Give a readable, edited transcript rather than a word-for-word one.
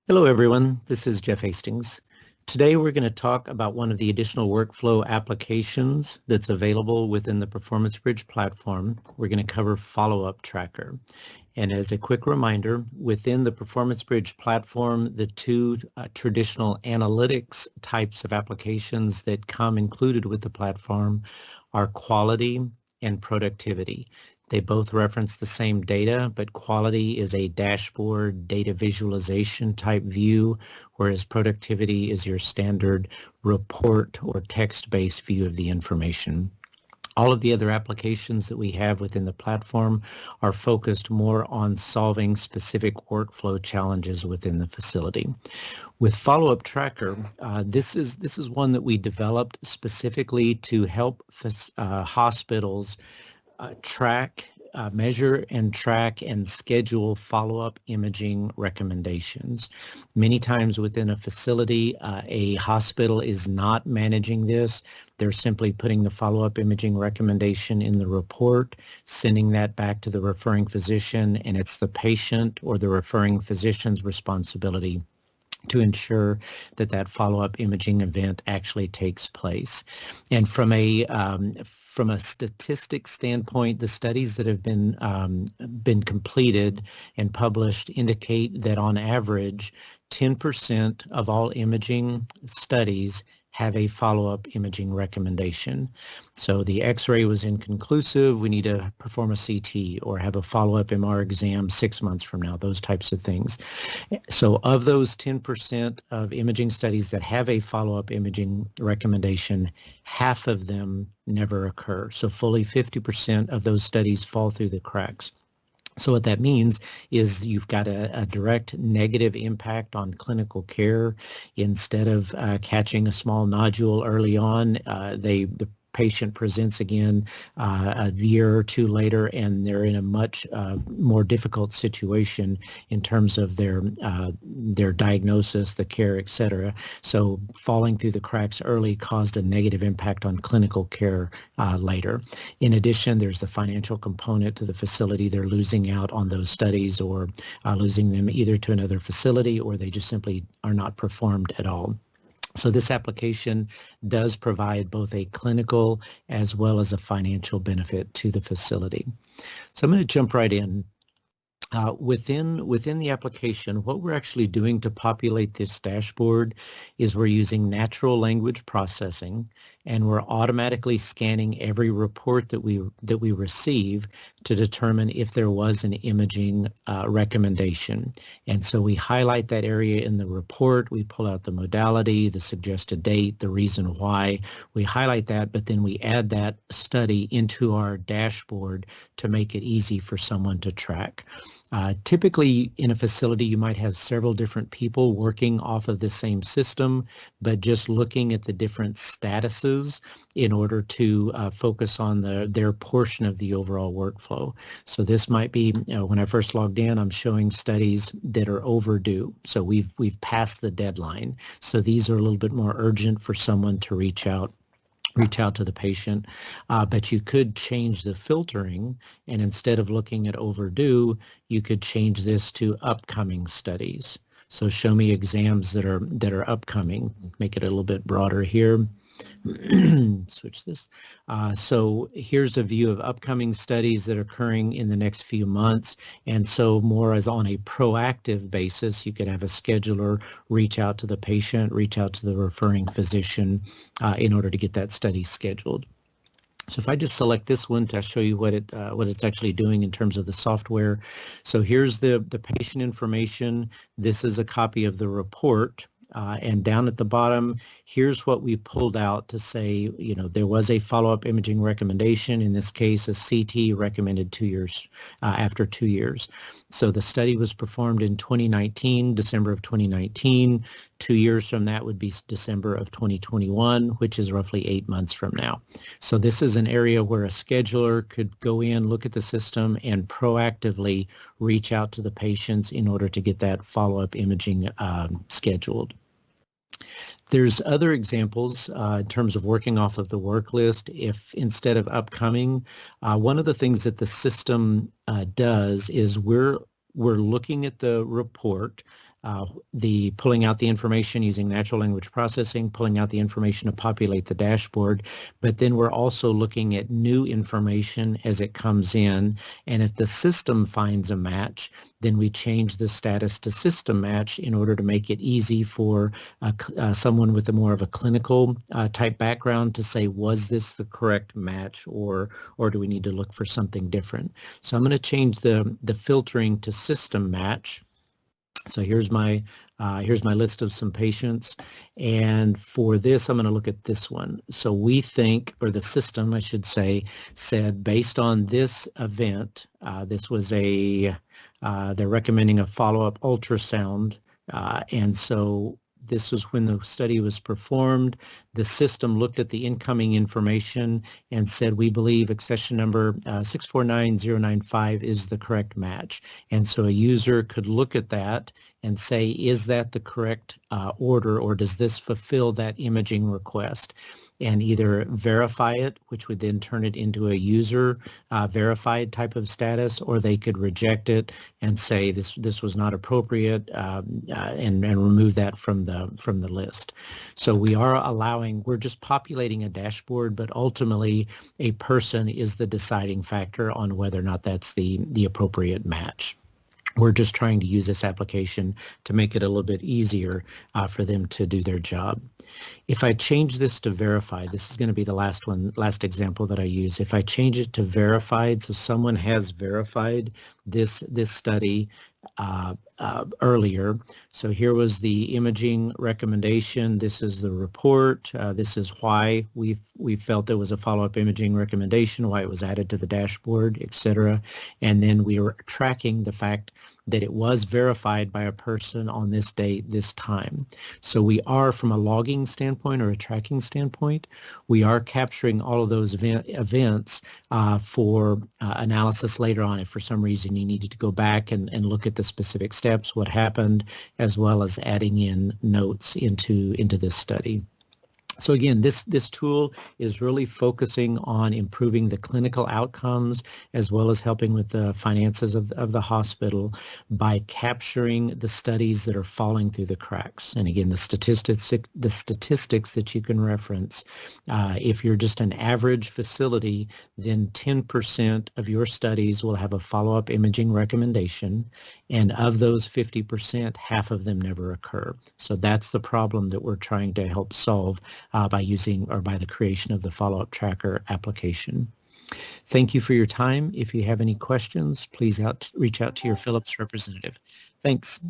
Hello, everyone. This is Jeff Hastings. Today, we're going to talk about one of the additional workflow applications that's available within the Performance Bridge platform. We're going to cover Follow-Up Tracker. And as a quick reminder, within the Performance Bridge platform, the two traditional analytics types of applications that come included with the platform are quality and productivity. They both reference the same data, but quality is a dashboard data visualization type view, whereas productivity is your standard report or text-based view of the information. All of the other applications that we have within the platform are focused more on solving specific workflow challenges within the facility. With Follow-Up Tracker, this is one that we developed specifically to help hospitals measure and track and schedule follow-up imaging recommendations. Many times within a facility, a hospital is not managing this. They're simply putting the follow-up imaging recommendation in the report, sending that back to the referring physician, and it's the patient or the referring physician's responsibility to ensure that that follow-up imaging event actually takes place. And from a statistics standpoint, the studies that have been completed and published indicate that on average, 10% of all imaging studies have a follow-up imaging recommendation. So the X-ray was inconclusive, we need to perform a CT or have a follow-up MR exam 6 months from now, those types of things. So of those 10% of imaging studies that have a follow-up imaging recommendation, half of them never occur. So fully 50% of those studies fall through the cracks. So what that means is you've got a direct negative impact on clinical care. Instead of catching a small nodule early on, the patient presents again a year or two later, and they're in a much more difficult situation in terms of their diagnosis, the care, et cetera. So falling through the cracks early caused a negative impact on clinical care later. In addition, there's the financial component to the facility. They're losing out on those studies or losing them either to another facility, or they just simply are not performed at all. So this application does provide both a clinical as well as a financial benefit to the facility. So I'm going to jump right in. Within the application, what we're actually doing to populate this dashboard is we're using natural language processing, and we're automatically scanning every report that we receive to determine if there was an imaging recommendation. And so we highlight that area in the report, we pull out the modality, the suggested date, the reason why. We highlight that, but then we add that study into our dashboard to make it easy for someone to track. Typically, in a facility, you might have several different people working off of the same system, but just looking at the different statuses in order to focus on their portion of the overall workflow. So this might be, when I first logged in, I'm showing studies that are overdue. So we've passed the deadline. So these are a little bit more urgent for someone to reach out to the patient, but you could change the filtering, and instead of looking at overdue, you could change this to upcoming studies. So show me exams that are upcoming. Make it a little bit broader here. Switch this. So here's a view of upcoming studies that are occurring in the next few months. And so more as on a proactive basis, you could have a scheduler reach out to the patient, reach out to the referring physician in order to get that study scheduled. So if I just select this one to show you what it's actually doing in terms of the software. So here's the patient information. This is a copy of the report. And down at the bottom, here's what we pulled out to say, there was a follow-up imaging recommendation, in this case, a CT recommended 2 years, after 2 years. So the study was performed in 2019, December of 2019. 2 years from that would be December of 2021, which is roughly 8 months from now. So this is an area where a scheduler could go in, look at the system, and proactively reach out to the patients in order to get that follow-up imaging scheduled. There's other examples in terms of working off of the work list. If instead of upcoming, one of the things that the system does is we're looking at the report. the pulling out the information using natural language processing, pulling out the information to populate the dashboard, but then we're also looking at new information as it comes in, and if the system finds a match, then we change the status to system match in order to make it easy for someone with a more of a clinical type background to say, was this the correct match, or do we need to look for something different? So I'm going to change the filtering to system match. So here's my list of some patients, and for this I'm going to look at this one. So we think, or the system I should say, said based on this event, this was they're recommending a follow-up ultrasound, and so this was when the study was performed. The system looked at the incoming information and said, we believe accession number 649095 is the correct match. And so a user could look at that and say, is that the correct order, or does this fulfill that imaging request? And either verify it, which would then turn it into a user verified type of status, or they could reject it and say this was not appropriate, and remove that from the list. So we're just populating a dashboard, but ultimately a person is the deciding factor on whether or not that's the appropriate match. We're just trying to use this application to make it a little bit easier for them to do their job. If I change this to verified, this is going to be the last example that I use. If I change it to verified, so someone has verified this study earlier. So here was the imaging recommendation. This is the report. This is why we felt there was a follow-up imaging recommendation, why it was added to the dashboard, etc. And then we were tracking the fact that it was verified by a person on this date, this time. So we are, from a logging standpoint or a tracking standpoint, we are capturing all of those events for analysis later on if for some reason you needed to go back and look at the specific steps, what happened, as well as adding in notes into this study. So again, this tool is really focusing on improving the clinical outcomes as well as helping with the finances of the hospital by capturing the studies that are falling through the cracks. And again, the statistics that you can reference, if you're just an average facility, then 10% of your studies will have a follow-up imaging recommendation, and of those 50%, half of them never occur. So that's the problem that we're trying to help solve by using, or by the creation of, the follow-up tracker application. Thank you for your time. If you have any questions, please reach out to your Philips representative. Thanks.